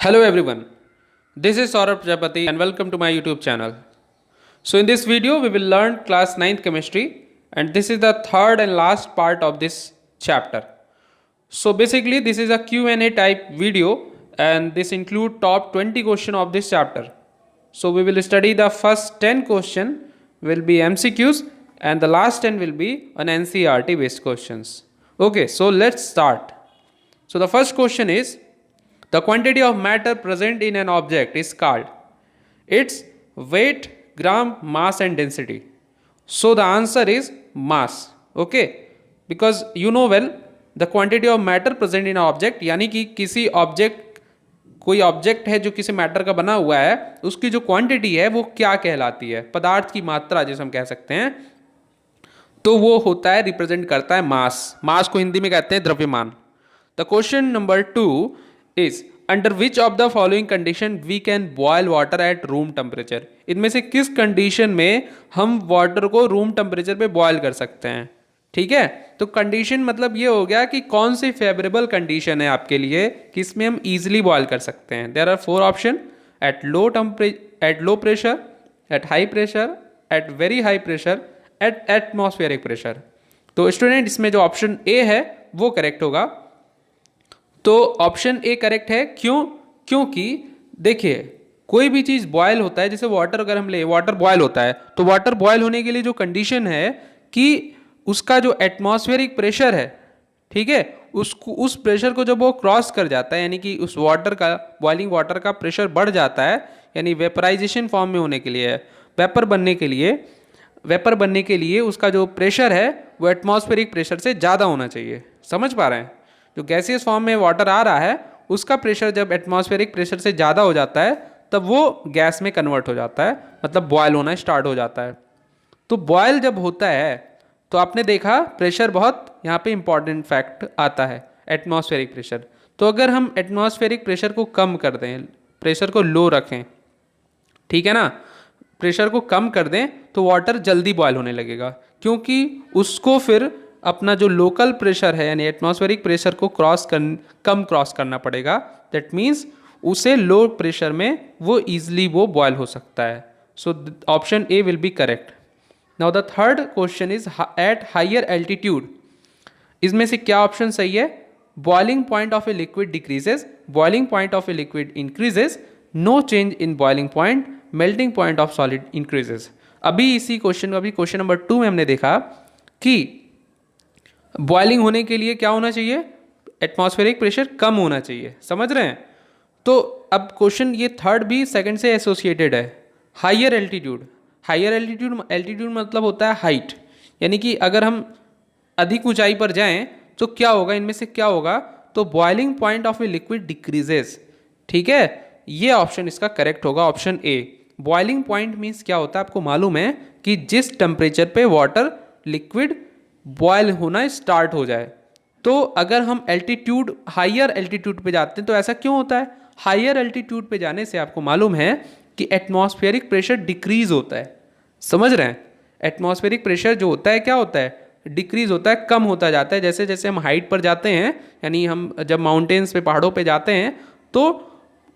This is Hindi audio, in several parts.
Hello everyone, this is Saurabh Prajapati and welcome to my YouTube channel. So in this video we will learn class 9th chemistry and this is the third and last part of this chapter. So basically this is a Q&A type video and this include top 20 question of this chapter. So we will study the first 10 question will be MCQs and the last 10 will be on NCERT based questions. Okay, so let's start. So the first question is the quantity of matter present in an object is called its weight, gram, mass and density. So the answer is mass. Okay, because you know well the quantity of matter present in an object यानी कि किसी ऑब्जेक्ट कोई ऑब्जेक्ट है जो किसी मैटर का बना हुआ है उसकी जो क्वांटिटी है वो क्या कहलाती है, पदार्थ की मात्रा जिसे हम कह सकते हैं, तो वो होता है रिप्रेजेंट करता है मास. मास को हिंदी में कहते हैं द्रव्यमान. The question number 2 is under which of the following condition we can boil water at room temperature. इनमें से किस कंडीशन में हम वाटर को रूम टेम्परेचर पे बॉयल कर सकते हैं. ठीक है, तो कंडीशन मतलब ये हो गया कि कौन सी फेवरेबल कंडीशन है आपके लिए कि इसमें हम इजीली बॉयल कर सकते हैं. There are 4 option at low pressure, at high pressure, at very high pressure, at atmospheric pressure. तो स्टूडेंट इसमें जो ऑप्शन ए है वो करेक्ट होगा. तो ऑप्शन ए करेक्ट है. क्योंकि देखिए कोई भी चीज़ बॉयल होता है, जैसे वाटर अगर हम ले, वाटर बॉयल होता है तो वाटर बॉयल होने के लिए जो कंडीशन है कि उसका जो एटमॉस्फेरिक प्रेशर है, ठीक है, उसको उस प्रेशर को जब वो क्रॉस कर जाता है यानी कि उस वाटर का बॉइलिंग वाटर का प्रेशर बढ़ जाता है यानी वेपराइजेशन फॉर्म में होने के लिए, वेपर बनने के लिए उसका जो प्रेशर है वो एटमॉस्फेरिक प्रेशर से ज़्यादा होना चाहिए. समझ पा रहे हैं? जो गैसियस फॉर्म में वाटर आ रहा है उसका प्रेशर जब एटमॉस्फेरिक प्रेशर से ज़्यादा हो जाता है तब वो गैस में कन्वर्ट हो जाता है, मतलब बॉयल होना स्टार्ट हो जाता है. तो बॉयल जब होता है तो आपने देखा प्रेशर बहुत यहाँ पे इंपॉर्टेंट फैक्ट आता है, एटमॉस्फेरिक प्रेशर. तो अगर हम एटमॉस्फेरिक प्रेशर को कम कर दें, प्रेशर को लो रखें, ठीक है ना, प्रेशर को कम कर दें तो वाटर जल्दी बॉयल होने लगेगा, क्योंकि उसको फिर अपना जो लोकल प्रेशर है यानी एटमॉस्फेरिक प्रेशर को कम क्रॉस करना पड़ेगा. दैट मीन्स उसे लो प्रेशर में वो ईजिली वो बॉयल हो सकता है. So option A will be correct. Now the third question is at higher altitude. इसमें से क्या ऑप्शन सही है? Boiling point of a liquid decreases, boiling point of a liquid increases, no change in boiling point, melting point of solid increases. अभी इसी क्वेश्चन अभी क्वेश्चन नंबर 2 में हमने देखा कि बॉइलिंग होने के लिए क्या होना चाहिए? एटमॉस्फेरिक प्रेशर कम होना चाहिए. समझ रहे हैं? तो अब क्वेश्चन ये थर्ड भी सेकंड से एसोसिएटेड है. हायर एल्टीट्यूड, हायर एल्टीट्यूड मतलब होता है हाइट, यानी कि अगर हम अधिक ऊंचाई पर जाएं तो क्या होगा, इनमें से क्या होगा? तो boiling point of a liquid decreases. ठीक है, ये ऑप्शन इसका करेक्ट होगा, option A. Boiling point means क्या होता है आपको मालूम है कि जिस टेम्परेचर पे वाटर लिक्विड बॉयल होना स्टार्ट हो जाए. तो अगर हम एल्टीट्यूड हायर एल्टीट्यूड पे जाते हैं तो ऐसा क्यों होता है? हायर एल्टीट्यूड पे जाने से आपको मालूम है कि एटमॉस्फेरिक प्रेशर डिक्रीज होता है. समझ रहे हैं? एटमॉस्फेरिक प्रेशर जो होता है क्या होता है? डिक्रीज होता है, कम होता जाता है. जैसे जैसे हम हाइट पर जाते हैं, यानी हम जब माउंटेन्स पे, पहाड़ों पे जाते हैं तो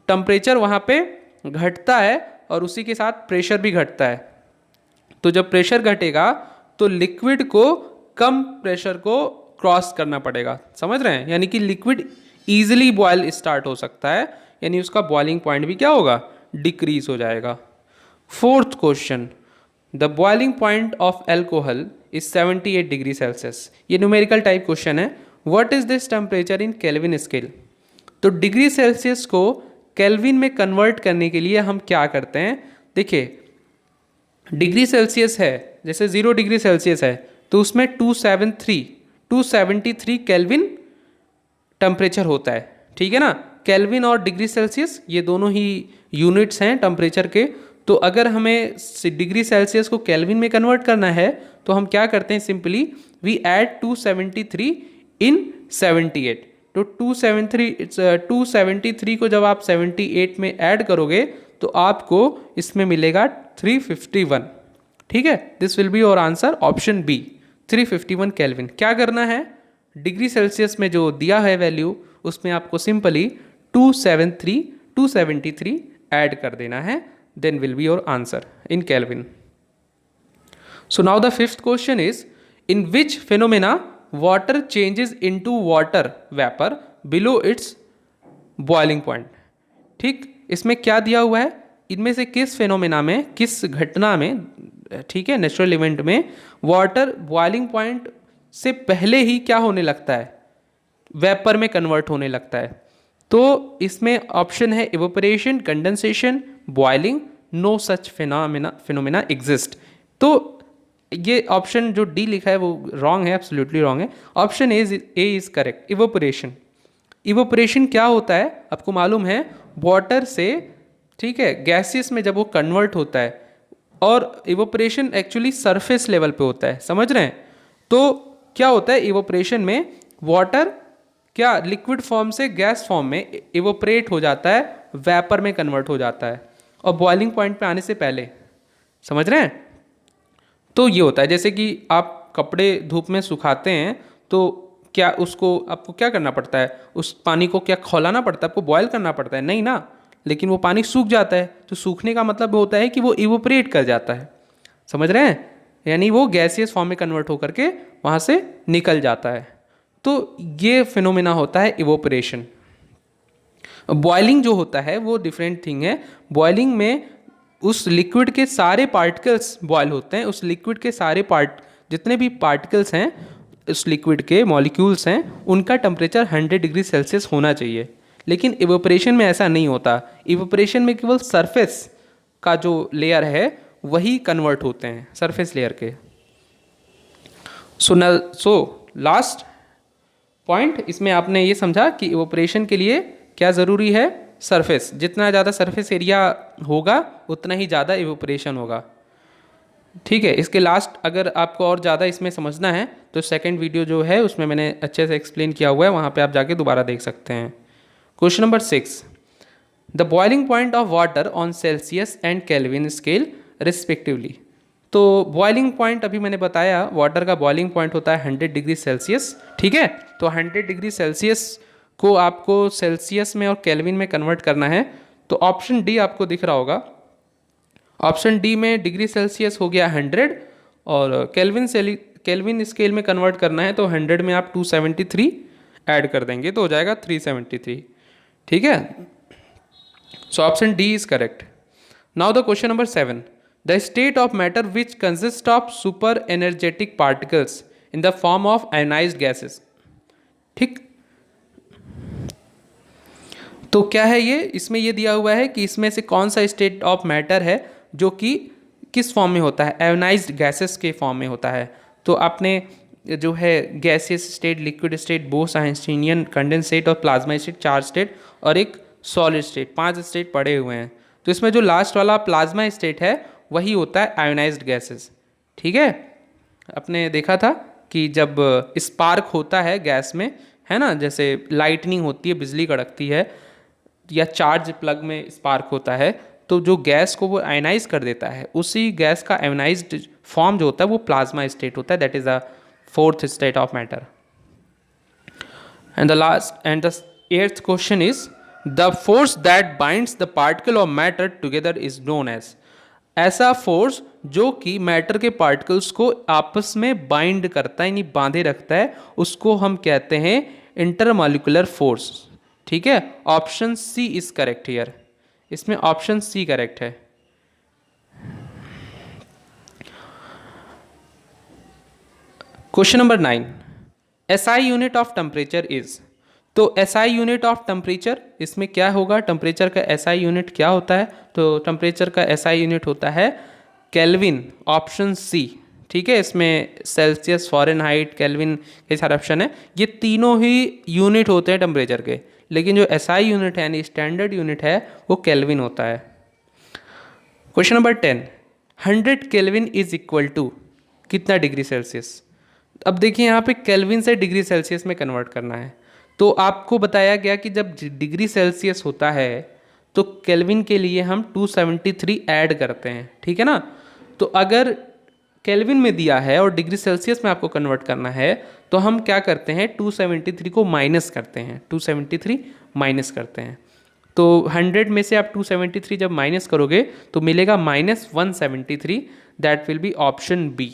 टेम्परेचर वहाँ पे घटता है और उसी के साथ प्रेशर भी घटता है. तो जब प्रेशर घटेगा तो लिक्विड को कम प्रेशर को क्रॉस करना पड़ेगा. समझ रहे हैं? यानी कि लिक्विड ईजिली बॉयल स्टार्ट हो सकता है, यानी उसका बॉइलिंग पॉइंट भी क्या होगा? डिक्रीज हो जाएगा. Fourth question, the boiling point of alcohol is 78 degree Celsius. ये न्यूमेरिकल टाइप क्वेश्चन है. What is this temperature in kelvin scale? तो डिग्री सेल्सियस को केल्विन में कन्वर्ट करने के लिए हम क्या करते हैं? देखिए डिग्री सेल्सियस है, जैसे 0 डिग्री सेल्सियस है तो उसमें 273 केल्विन टेम्परेचर होता है. ठीक है ना, केल्विन और डिग्री सेल्सियस ये दोनों ही यूनिट्स हैं टेम्परेचर के. तो अगर हमें डिग्री सेल्सियस को केल्विन में कन्वर्ट करना है तो हम क्या करते हैं? सिंपली वी ऐड 273 इन 78. तो 273 को जब आप 78 में ऐड करोगे तो आपको इसमें मिलेगा 351. ठीक है, this will be your answer, option B, 351 kelvin. क्या करना है? डिग्री सेल्सियस में जो दिया है वैल्यू उसमें आपको सिंपली 273 273 ऐड कर देना है, then will be your answer in kelvin. So now the fifth question is, in which phenomena water changes into water vapour below its boiling point. ठीक, इसमें क्या दिया हुआ है, इनमें से किस फिनोमेना में, किस घटना में, ठीक है, नेचुरल इवेंट में वाटर बॉइलिंग पॉइंट से पहले ही क्या होने लगता है, वेपर में कन्वर्ट होने लगता है। तो इसमें ऑप्शन है evaporation, condensation, boiling, no such phenomena exist. तो ये ऑप्शन जो डी लिखा है वो रॉन्ग है, एब्सोल्युटली रॉन्ग है। Option A is correct, evaporation. Evaporation क्या होता है, आपको मालूम है, वाटर से, ठीक है, गैसेस में जब वो कन्वर्ट होता है, और इवेपोरेशन एक्चुअली सरफेस लेवल पे होता है, समझ रहे हैं। तो क्या होता है इवेपोरेशन में, वाटर क्या लिक्विड फॉर्म से गैस फॉर्म में इवेपोरेट हो जाता है, वेपर में कन्वर्ट हो जाता है, और बॉइलिंग पॉइंट पे आने से पहले, समझ रहे हैं। तो ये होता है, जैसे कि आप कपड़े धूप में सुखाते हैं, तो क्या उसको आपको क्या करना पड़ता है, उस पानी को क्या खौलाना पड़ता है, आपको बॉयल करना पड़ता है, नहीं ना, लेकिन वो पानी सूख जाता है। तो सूखने का मतलब होता है कि वो इवोपरेट कर जाता है, समझ रहे हैं, यानी वो गैसियस फॉर्म में कन्वर्ट होकर के वहाँ से निकल जाता है। तो ये फिनोमेना होता है इवोपरेशन। बॉइलिंग जो होता है वो डिफरेंट थिंग है। बॉइलिंग में उस लिक्विड के सारे पार्टिकल्स बॉयल होते हैं, उस लिक्विड के सारे जितने भी पार्टिकल्स हैं, उस लिक्विड के मॉलिक्यूल्स हैं, उनका टेम्परेचर 100 डिग्री सेल्सियस होना चाहिए। लेकिन इवेपोरेशन में ऐसा नहीं होता। इवेपोरेशन में केवल सरफेस का जो लेयर है वही कन्वर्ट होते हैं, सरफेस लेयर के। सो लास्ट पॉइंट, इसमें आपने ये समझा कि इवेपोरेशन के लिए क्या ज़रूरी है, सरफेस। जितना ज़्यादा सरफेस एरिया होगा उतना ही ज़्यादा इवेपोरेशन होगा, ठीक है। इसके लास्ट, अगर आपको और ज़्यादा इसमें समझना है तो सेकंड वीडियो जो है उसमें मैंने अच्छे से एक्सप्लेन किया हुआ है, वहाँ पे आप जाके दोबारा देख सकते हैं। Question number 6, the boiling point of water on Celsius and kelvin scale respectively. तो बॉइलिंग पॉइंट अभी मैंने बताया, वाटर का बॉइलिंग पॉइंट होता है 100 डिग्री सेल्सियस, ठीक है। तो 100 डिग्री सेल्सियस को आपको सेल्सियस में और केल्विन में कन्वर्ट करना है। तो ऑप्शन डी आपको दिख रहा होगा, ऑप्शन डी में डिग्री सेल्सियस हो गया 100, और केल्विन स्केल में कन्वर्ट करना है तो 100 में आप 273 ऐड कर देंगे तो हो जाएगा 373, ठीक है। So option D is correct. Now the question number 7, the state of matter which consist of super energetic particles in the form of ionised gases. ठीक, तो क्या है ये, इसमें ये दिया हुआ है कि इसमें से कौन सा स्टेट ऑफ मैटर है जो कि किस फॉर्म में होता है, आयोनाइज्ड गैसेस के फॉर्म में होता है। तो आपने जो है gaseous state, liquid state, Bose Einsteinian, condensate और प्लाज्मा स्टेट, 4 स्टेट, और एक सॉलिड स्टेट, 5 स्टेट पड़े हुए हैं। तो इसमें जो लास्ट वाला प्लाज्मा स्टेट है वही होता है आयोनाइज्ड गैसेस, ठीक है। आपने देखा था कि जब स्पार्क होता है गैस में, है ना, जैसे लाइटनिंग होती है, बिजली कड़कती है, या चार्ज प्लग में स्पार्क होता है, तो जो गैस को वो आयनाइज कर देता है, उसी गैस का आयनाइज्ड फॉर्म जो होता है वो प्लाज्मा स्टेट होता है, that is the 4th state of matter. And the last and the 8th question is, the force that binds the particle of matter together is known as. ऐसा फोर्स जो कि मैटर के पार्टिकल्स को आपस में बाइंड करता है, यानी बांधे रखता है, उसको हम कहते हैं इंटरमॉलिक्यूलर फोर्स, ठीक है। Option C is correct here, इसमें ऑप्शन सी करेक्ट है। Question number 9, SI unit of temperature is. तो SI यूनिट ऑफ टेम्परेचर, इसमें क्या होगा, टेम्परेचर का SI यूनिट क्या होता है, तो टेम्परेचर का SI यूनिट होता है केल्विन, ऑप्शन सी, ठीक है। इसमें सेल्सियस, फ़ारेनहाइट, केल्विन, ये सारे ऑप्शन है, ये तीनों ही यूनिट होते हैं टेम्परेचर के, लेकिन जो SI यूनिट है यानी स्टैंडर्ड यूनिट है वो केल्विन होता है। Question number 10, 100 kelvin is equal to कितना डिग्री सेल्सियस। अब देखिए यहाँ पे केल्विन से डिग्री सेल्सियस में कन्वर्ट करना है, तो आपको बताया गया कि जब डिग्री सेल्सियस होता है तो केल्विन के लिए हम 273 ऐड करते हैं, ठीक है ना। तो अगर केल्विन में दिया है और डिग्री सेल्सियस में आपको कन्वर्ट करना है तो हम क्या करते हैं, 273 को माइनस करते हैं, 273 माइनस करते हैं। तो 100 में से आप 273 जब माइनस करोगे तो मिलेगा -173. That will be option B.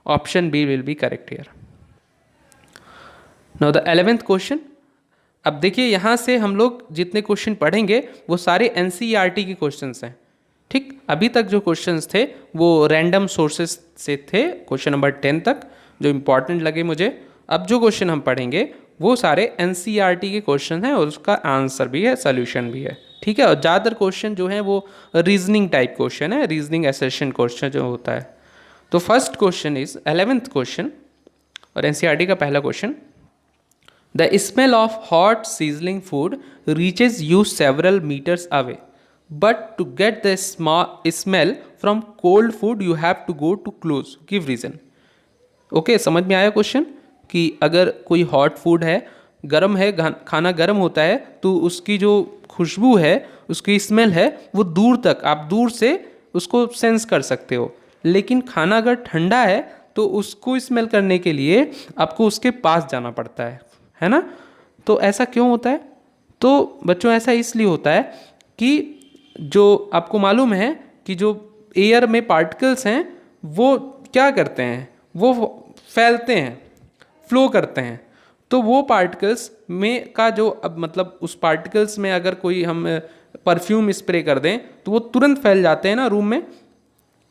Option B will be correct here. Now the 11th question. अब देखिए यहाँ से हम लोग जितने क्वेश्चन पढ़ेंगे वो सारे एनसीईआरटी के क्वेश्चंस हैं. ठीक, अभी तक जो क्वेश्चंस थे वो रैंडम सोर्सेस से थे क्वेश्चन नंबर 10 तक जो इंपॉर्टेंट लगे मुझे. अब जो क्वेश्चन हम पढ़ेंगे वो सारे एनसीईआरटी के क्वेश्चन हैं और उसका आंसर भी है, सोल्यूशन भी है. ठीक है, और ज़्यादातर क्वेश्चन जो है वो रीजनिंग टाइप क्वेश्चन है, रीजनिंग एसेशन क्वेश्चन जो होता है. तो first question is 11th question और एनसीईआरटी का पहला question. The smell of hot sizzling food reaches you several meters away, but to get the smell from cold food you have to go too close. Give reason. Okay, समझ में आया क्वेश्चन कि अगर कोई हॉट फूड है, गर्म है, खाना गर्म होता है तो उसकी जो खुशबू है, उसकी स्मेल है, वो दूर तक, आप दूर से उसको सेंस कर सकते हो. लेकिन खाना अगर ठंडा है तो उसको स्मेल करने के लिए आपको उसके पास जाना पड़ता है ना. तो ऐसा क्यों होता है? तो बच्चों ऐसा इसलिए होता है कि जो आपको मालूम है कि जो एयर में पार्टिकल्स हैं वो क्या करते हैं, वो फैलते हैं, फ्लो करते हैं. तो वो पार्टिकल्स में का जो अब मतलब उस पार्टिकल्स में अगर कोई हम परफ्यूम स्प्रे कर दें तो वो तुरंत फैल जाते हैं ना रूम में,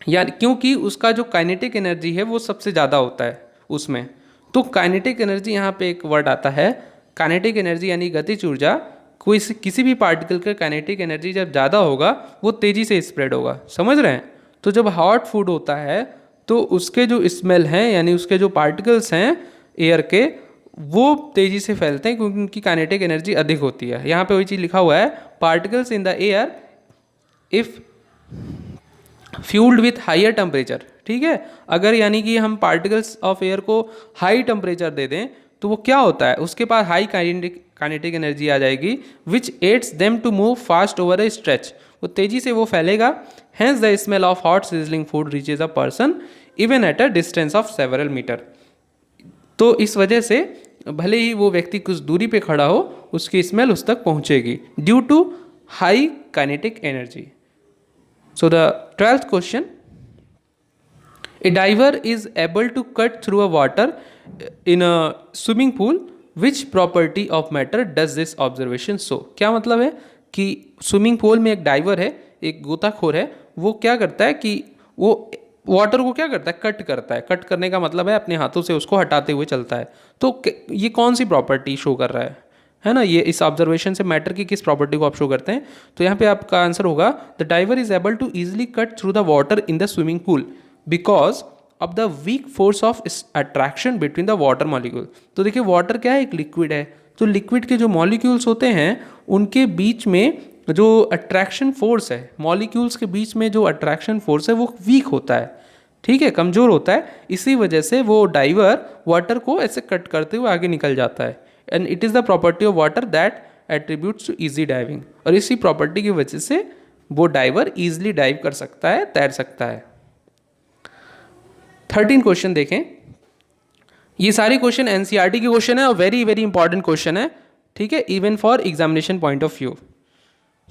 या क्योंकि उसका जो काइनेटिक एनर्जी है वो सबसे ज़्यादा होता है उसमें. तो काइनेटिक एनर्जी, यहाँ पे एक वर्ड आता है काइनेटिक एनर्जी यानी गतिज ऊर्जा. कोई किसी भी पार्टिकल का काइनेटिक एनर्जी जब ज़्यादा होगा वो तेज़ी से स्प्रेड होगा. समझ रहे हैं? तो जब हॉट फूड होता है तो उसके जो स्मेल हैं यानी उसके जो पार्टिकल्स हैं एयर के, वो तेज़ी से फैलते हैं क्योंकि उनकी काइनेटिक एनर्जी अधिक होती है. यहाँ पे वही चीज़ लिखा हुआ है, particles in the air if fuelled with higher temperature. ठीक है, अगर यानी कि हम पार्टिकल्स ऑफ एयर को हाई टेम्परेचर दे दें तो वो क्या होता है, उसके पास हाई काइनेटिक एनर्जी आ जाएगी which aids them to move fast over a stretch. वो तेजी से वो फैलेगा. Hence the smell of hot sizzling food reaches a person even at a distance of several metre. तो इस वजह से भले ही वो व्यक्ति कुछ दूरी पे खड़ा हो उसकी स्मेल उस तक पहुंचेगी due to high kinetic energy. So the 12th question. A diver is able to cut through a water in a swimming pool. Which property of matter does this observation show? क्या मतलब है कि स्विमिंग पूल में एक डाइवर है, एक गोताखोर है, वो क्या करता है कि वो वाटर को क्या करता है, कट करता है. कट करने का मतलब है अपने हाथों से उसको हटाते हुए चलता है. तो ये कौन सी प्रॉपर्टी शो कर रहा है ना. ये इस ऑब्जर्वेशन से मैटर की किस प्रॉपर्टी को आप शो करते हैं. तो यहाँ पे आपका आंसर होगा the diver is able to easily cut through the water in the swimming pool because of the weak force of attraction between the water molecule. तो देखिए वाटर क्या है, एक लिक्विड है. तो लिक्विड के जो मॉलिक्यूल्स होते हैं उनके बीच में जो अट्रैक्शन फोर्स है, मॉलिक्यूल्स के बीच में जो अट्रैक्शन फोर्स है वो वीक होता है. ठीक है, कमज़ोर होता है. इसी वजह से वो डाइवर वाटर को ऐसे कट करते हुए आगे निकल जाता है. And it is the property of water that attributes to easy diving. और इसी प्रॉपर्टी की वजह से वो डाइवर ईजिली डाइव कर सकता है, तैर सकता है. 13 क्वेश्चन देखें. ये सारे क्वेश्चन एनसीईआरटी के क्वेश्चन है और वेरी वेरी इंपॉर्टेंट क्वेश्चन है. ठीक है, even for examination point of view.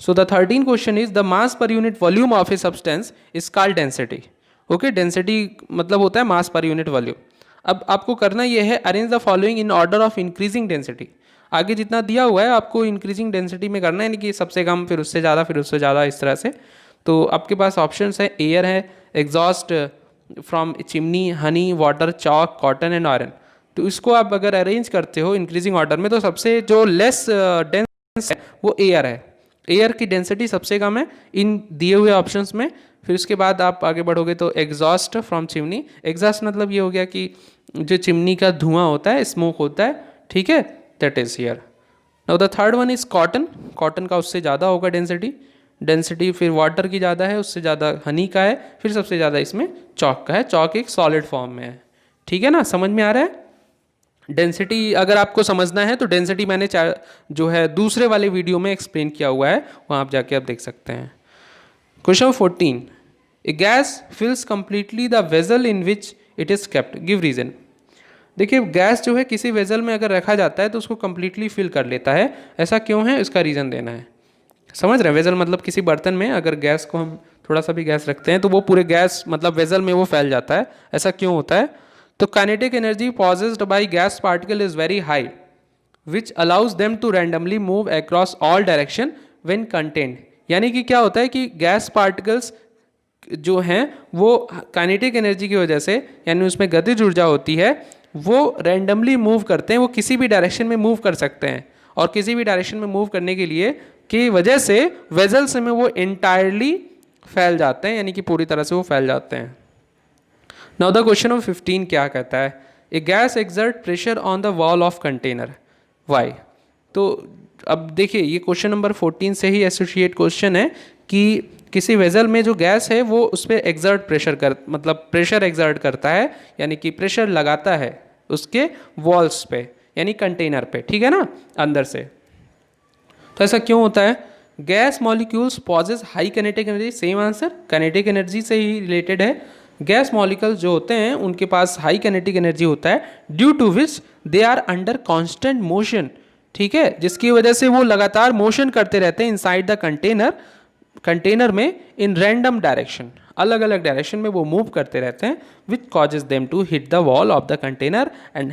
So the 13 question is the mass per unit volume of a substance is called density. Okay, density मतलब होता है मास पर यूनिट वॉल्यूम. अब आपको करना यह है, arrange the following in order of increasing density. आगे जितना दिया हुआ है आपको इंक्रीजिंग डेंसिटी में करना है, यानी कि सबसे कम फिर उससे ज़्यादा फिर उससे ज़्यादा, इस तरह से. तो आपके पास ऑप्शंस है, एयर है, exhaust from chimney, Honey, water, chalk, cotton and iron. तो इसको आप अगर अरेंज करते हो इंक्रीजिंग ऑर्डर में तो सबसे जो लेस डेंस है वो एयर है. एयर की डेंसिटी सबसे कम है इन दिए हुए ऑप्शंस में. फिर उसके बाद आप आगे बढ़ोगे तो एग्जॉस्ट फ्रॉम चिमनी. एग्जॉस्ट मतलब ये हो गया कि जो चिमनी का धुआं होता है, स्मोक होता है. ठीक है, that is here. Now the third one is cotton. Cotton का उससे ज़्यादा होगा डेंसिटी. फिर वाटर की ज़्यादा है, उससे ज़्यादा हनी का है, फिर सबसे ज़्यादा इसमें चॉक का है. चॉक एक सॉलिड फॉर्म में है. ठीक है ना, समझ में आ रहा है. डेंसिटी अगर आपको समझना है तो डेंसिटी मैंने जो है दूसरे वाले वीडियो में एक्सप्लेन किया हुआ है, वहाँ आप जाके आप देख सकते हैं. Question 14. A gas fills completely the vessel in which it is kept. Give reason. देखिए गैस जो है किसी वेजल में अगर रखा जाता है तो उसको कंप्लीटली फिल कर लेता है. ऐसा क्यों है, इसका रीज़न देना है. समझ रहे हैं? वेजल मतलब किसी बर्तन में अगर गैस को हम थोड़ा सा भी गैस रखते हैं तो वो पूरे गैस मतलब वेजल में वो फैल जाता है। ऐसा क्यों होता है? तो kinetic energy possessed by gas particle is very high which allows them to randomly move across all direction when contained. यानी कि क्या होता है कि गैस पार्टिकल्स जो हैं वो काइनेटिक एनर्जी की वजह से, यानी उसमें गतिज ऊर्जा होती है, वो रैंडमली मूव करते हैं, वो किसी भी डायरेक्शन में मूव कर सकते हैं। और किसी भी डायरेक्शन में मूव करने के लिए की वजह से वेजल्स में वो इंटायरली फैल जाते हैं, यानी कि पूरी तरह से वो फैल जाते हैं। नाउ द क्वेश्चन नंबर 15 क्या कहता है? A gas exert pressure on the wall of container, why? तो अब देखिए ये क्वेश्चन नंबर 14 से ही एसोसिएट क्वेश्चन है कि किसी वेजल में जो गैस है वो उस पर एग्जर्ट प्रेशर मतलब प्रेशर एग्जर्ट करता है, यानी कि प्रेशर लगाता है उसके वॉल्स पे, यानी कंटेनर पे, ठीक है ना, अंदर से। तो ऐसा क्यों होता है? Gas molecules possess high kinetic energy, same answer, kinetic energy से ही रिलेटेड है। गैस मॉलिक्यूल्स जो होते हैं उनके पास हाई काइनेटिक एनर्जी होता है, due to which they are under constant motion, ठीक है, जिसकी वजह से वो लगातार मोशन करते रहते हैं इनसाइड द कंटेनर में इन रैंडम डायरेक्शन, अलग अलग डायरेक्शन में वो मूव करते रहते हैं, which causes them to hit the wall of the container and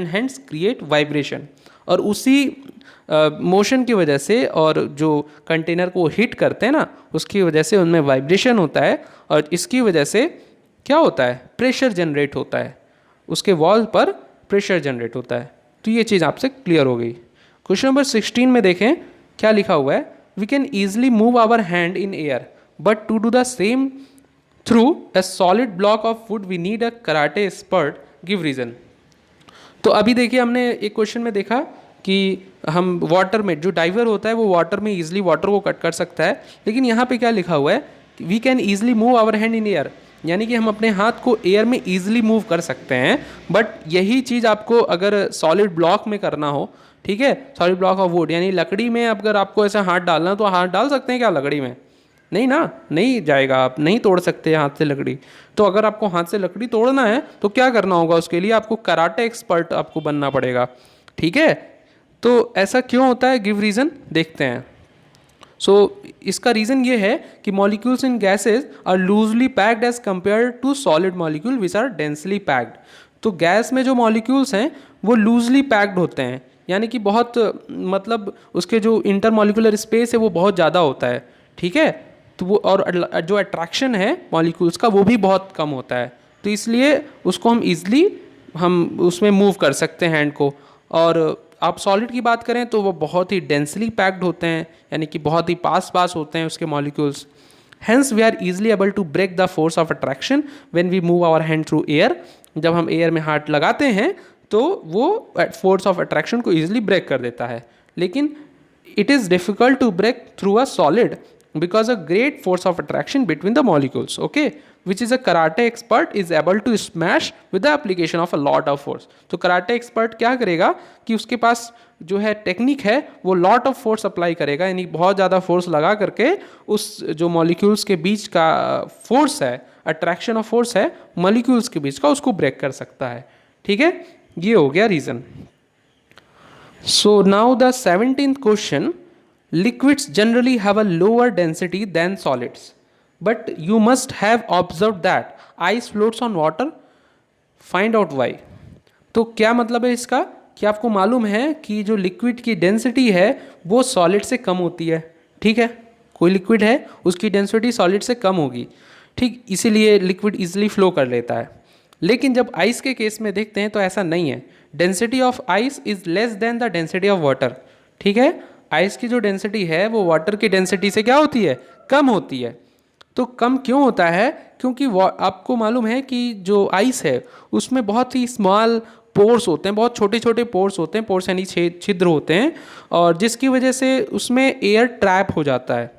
hence create vibration. और उसी मोशन की वजह से और जो कंटेनर को हिट करते हैं ना, उसकी वजह से उनमें वाइब्रेशन होता है, और इसकी वजह से क्या होता है? प्रेशर जनरेट होता है, उसके वॉल पर प्रेशर जनरेट होता है। तो ये चीज़ आपसे क्लियर हो गई। क्वेश्चन नंबर 16 में देखें क्या लिखा हुआ है? We can easily move our hand in air but to do the same through a solid block of wood we need a karate expert, give reason. तो अभी देखिए हमने एक क्वेश्चन में देखा कि हम वाटर में, जो डाइवर होता है वो वाटर में ईजिली वाटर को कट कर सकता है, लेकिन यहाँ पे क्या लिखा हुआ है? We can easily move our hand in air, यानी कि हम अपने हाथ को एयर में ईजिली मूव कर सकते हैं। बट यही चीज़ आपको अगर सॉलिड ब्लॉक में करना हो, ठीक है, सॉलिड ब्लॉक ऑफ वुड, यानी लकड़ी में अगर आपको ऐसा हाथ डालना, तो हाथ डाल सकते हैं क्या लकड़ी में? नहीं ना, नहीं जाएगा, आप नहीं तोड़ सकते हाथ से लकड़ी। तो अगर आपको हाथ से लकड़ी तोड़ना है तो क्या करना होगा? उसके लिए आपको कराटे एक्सपर्ट आपको बनना पड़ेगा, ठीक है। तो ऐसा क्यों होता है? गिव रीज़न, देखते हैं। इसका रीज़न ये है कि molecules in gases are loosely packed as compare to solid molecule which are densely packed. तो गैस में जो मॉलिक्यूल्स हैं वो लूजली पैक्ड होते हैं, यानी कि बहुत मतलब उसके जो इंटरमॉलिक्यूलर स्पेस है वो बहुत ज़्यादा होता है, ठीक है। तो वो और जो अट्रैक्शन है मॉलिक्यूल्स का वो भी बहुत कम होता है, तो इसलिए उसको हम उसमें मूव कर सकते हैं हैंड को। और आप सॉलिड की बात करें तो वो बहुत ही डेंसली पैक्ड होते हैं, यानी कि बहुत ही पास होते हैं उसके molecules. Hence we are easily able to break the force of attraction when we move our hand through air. जब हम एयर में हाथ लगाते हैं तो वो फोर्स ऑफ अट्रैक्शन को इजिली ब्रेक कर देता है। लेकिन it is difficult to break through a solid because a great force of attraction between the molecules, okay, which is a karate expert is able to smash with the application of a lot of force। तो कराटे एक्सपर्ट क्या करेगा कि उसके पास जो है टेक्निक है वो लॉट ऑफ फोर्स अप्लाई करेगा, यानी बहुत ज़्यादा फोर्स लगा करके उस जो मॉलिक्यूल्स के बीच का फोर्स है, अट्रैक्शन ऑफ फोर्स है मॉलिक्यूल्स के बीच का, उसको ब्रेक कर सकता है, ठीक है। ये हो गया reason. So now the 17th question, liquids generally have a lower density than solids, but you must have observed that ice floats on water, find out why। तो क्या मतलब है इसका? कि आपको मालूम है कि जो लिक्विड की डेंसिटी है वो सॉलिड से कम होती है, ठीक है, कोई लिक्विड है उसकी डेंसिटी सॉलिड से कम होगी, ठीक, इसीलिए लिक्विड इजीली फ्लो कर लेता है। लेकिन जब आइस के केस में देखते हैं तो ऐसा नहीं है। Density of ice is less than the density of water, ठीक है। आइस की जो डेंसिटी है वो वाटर की डेंसिटी से क्या होती है? कम होती है। तो कम क्यों होता है? क्योंकि आपको मालूम है कि जो आइस है उसमें बहुत ही स्मॉल पोर्स होते हैं, बहुत छोटे छोटे पोर्स होते हैं, पोर्स यानी छिद्र होते हैं, और जिसकी वजह से उसमें एयर ट्रैप हो जाता है,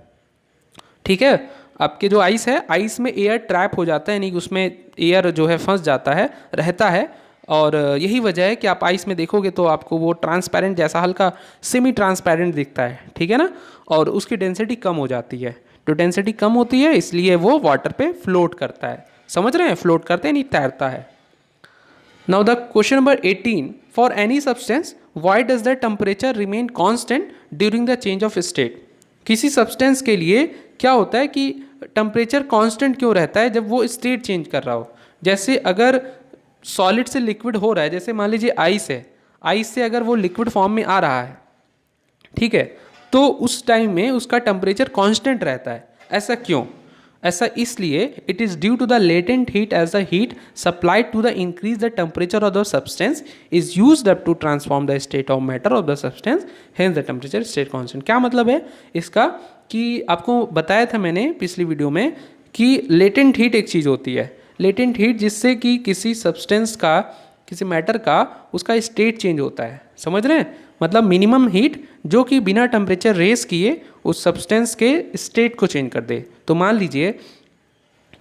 ठीक है। आपके जो आइस है, आइस में एयर ट्रैप हो जाता है, यानी कि उसमें एयर जो है फंस जाता है, रहता है, और यही वजह है कि आप आइस में देखोगे तो आपको वो ट्रांसपेरेंट जैसा, हल्का सेमी ट्रांसपेरेंट दिखता है, ठीक है ना, और उसकी डेंसिटी कम हो जाती है। तो डेंसिटी कम होती है इसलिए वो वाटर पे फ्लोट करता है, समझ रहे हैं? फ्लोट करते हैं, नहीं तैरता है। Now the question number 18, for any substance why does the temperature remain constant during the change of state. किसी सब्सटेंस के लिए क्या होता है कि टेम्परेचर कांस्टेंट क्यों रहता है जब वो स्टेट चेंज कर रहा हो। जैसे अगर सॉलिड से लिक्विड हो रहा है, जैसे मान लीजिए आइस है, आइस से अगर वो लिक्विड फॉर्म में आ रहा है, ठीक है, तो उस टाइम में उसका टेम्परेचर कांस्टेंट रहता है। ऐसा क्यों? ऐसा इसलिए it is due to the latent heat as the heat supplied to the increase the temperature of the substance is used up to transform the state of matter of the substance, hence the temperature state constant. क्या मतलब है इसका कि आपको बताया था मैंने पिछली वीडियो में कि लेटेंट हीट एक चीज़ होती है, लेटेंट हीट जिससे कि किसी सब्सटेंस का, किसी मैटर का उसका स्टेट चेंज होता है। समझ रहे हैं? मतलब मिनिमम हीट जो कि बिना टेम्परेचर रेस किए उस सब्सटेंस के स्टेट को चेंज कर दे। तो मान लीजिए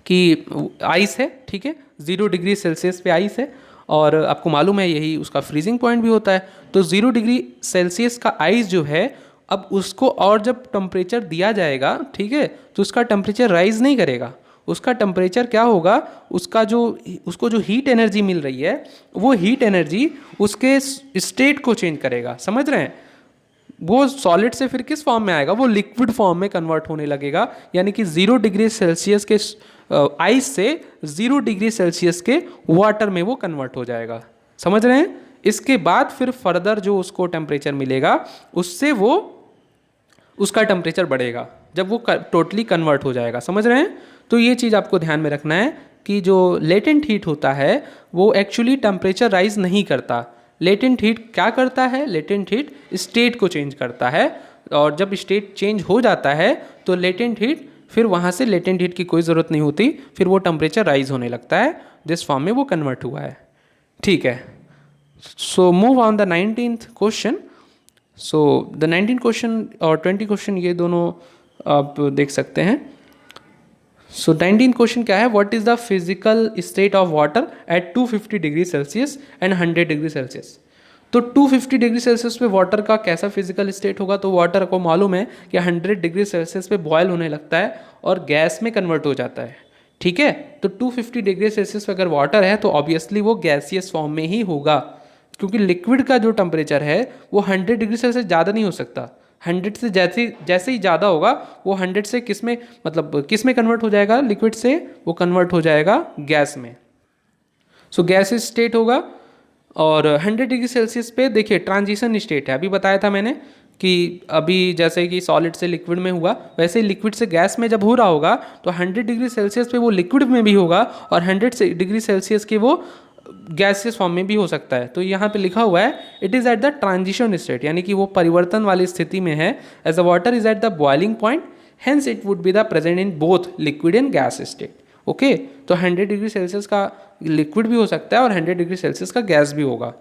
कि आइस है, ठीक है, 0 डिग्री सेल्सियस पे आइस है और आपको मालूम है यही उसका फ्रीजिंग पॉइंट भी होता है। तो 0 डिग्री सेल्सियस का आइस जो है, अब उसको और जब टेम्परेचर दिया जाएगा, ठीक है, तो उसका टेम्परेचर राइज नहीं करेगा। उसका टेम्परेचर क्या होगा, उसको जो हीट एनर्जी मिल रही है वो हीट एनर्जी उसके स्टेट को चेंज करेगा। समझ रहे हैं? वो सॉलिड से फिर किस फॉर्म में आएगा, वो लिक्विड फॉर्म में कन्वर्ट होने लगेगा। यानी कि 0 डिग्री सेल्सियस के आइस से 0 डिग्री सेल्सियस के वाटर में वो कन्वर्ट हो जाएगा। समझ रहे हैं? इसके बाद फिर फर्दर जो उसको टेम्परेचर मिलेगा उससे वो उसका टेम्परेचर बढ़ेगा जब वो टोटली कन्वर्ट हो जाएगा। समझ रहे हैं? तो ये चीज़ आपको ध्यान में रखना है कि जो लेटेंट हीट होता है वो एक्चुअली टेम्परेचर राइज नहीं करता। लेटेंट हीट क्या करता है? लेटेंट हीट स्टेट को चेंज करता है, और जब स्टेट चेंज हो जाता है तो लेटेंट हीट फिर वहाँ से लेटेंट हीट की कोई ज़रूरत नहीं होती, फिर वो टेम्परेचर राइज होने लगता है जिस फॉर्म में वो कन्वर्ट हुआ है। ठीक है, so move on the 19th question. So the 19 question और 20 क्वेश्चन ये दोनों आप देख सकते हैं। सो 19 क्वेश्चन क्या है? What is the physical state of water at 250 degree Celsius and 100 degree Celsius. तो 250 डिग्री सेल्सियस पे वाटर का कैसा फिजिकल स्टेट होगा? तो वाटर को मालूम है कि 100 डिग्री सेल्सियस पे बॉयल होने लगता है और गैस में कन्वर्ट हो जाता है। ठीक है, तो 250 डिग्री सेल्सियस पे अगर वाटर है तो ऑब्वियसली वो गैसियस फॉर्म में ही होगा, क्योंकि लिक्विड का जो टेम्परेचर है वो 100 डिग्री सेल्सियस ज़्यादा नहीं हो सकता। 100 से जैसे ही ज़्यादा होगा वो 100 से किस में, मतलब किस में कन्वर्ट हो जाएगा? लिक्विड से वो कन्वर्ट हो जाएगा गैस में। सो गैस स्टेट होगा। और 100 डिग्री सेल्सियस पे देखिए ट्रांजिशन स्टेट है, अभी बताया था मैंने कि अभी जैसे कि सॉलिड से लिक्विड में हुआ वैसे ही लिक्विड से गैस में जब हो रहा होगा तो 100 डिग्री सेल्सियस पे वो लिक्विड में भी होगा और 100 डिग्री सेल्सियस के वो गैसियस फॉर्म में भी हो सकता है। तो यहाँ पे लिखा हुआ है it is at the transition state, यानी कि वो परिवर्तन वाली स्थिति में है। As the water is at the boiling point, hence it would be the present in both liquid and gas state. Okay, तो 100 डिग्री सेल्सियस का लिक्विड भी हो सकता है और 100 डिग्री सेल्सियस का गैस भी होगा।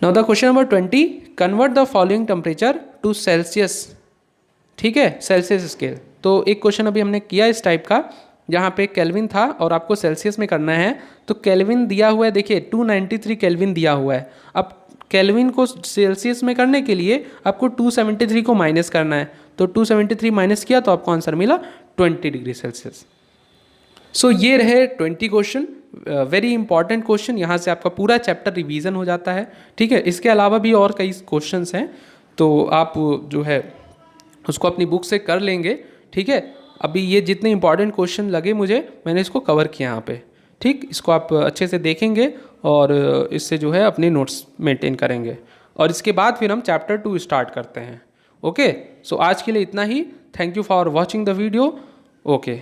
Now the question number 20, convert the following temperature to Celsius. ठीक है, सेल्सियस स्केल। तो एक क्वेश्चन अभी हमने किया इस टाइप का, जहाँ पे केल्विन था और आपको सेल्सियस में करना है। तो केल्विन दिया हुआ है, देखिए 293 केल्विन दिया हुआ है। अब केल्विन को सेल्सियस में करने के लिए आपको 273 को माइनस करना है। तो 273 माइनस किया तो आपको आंसर मिला 20 डिग्री सेल्सियस। सो ये रहे 20 क्वेश्चन, वेरी इंपॉर्टेंट क्वेश्चन। यहाँ से आपका पूरा चैप्टर रिवीजन हो जाता है। ठीक है, इसके अलावा भी और कई क्वेश्चंस हैं तो आप जो है उसको अपनी बुक से कर लेंगे। ठीक है, अभी ये जितने इंपॉर्टेंट क्वेश्चन लगे मुझे, मैंने इसको कवर किया यहाँ पे। ठीक, इसको आप अच्छे से देखेंगे और इससे जो है अपने नोट्स मेंटेन करेंगे और इसके बाद फिर हम चैप्टर 2 स्टार्ट करते हैं। ओके, सो आज के लिए इतना ही। Thank you for watching the video. Okay.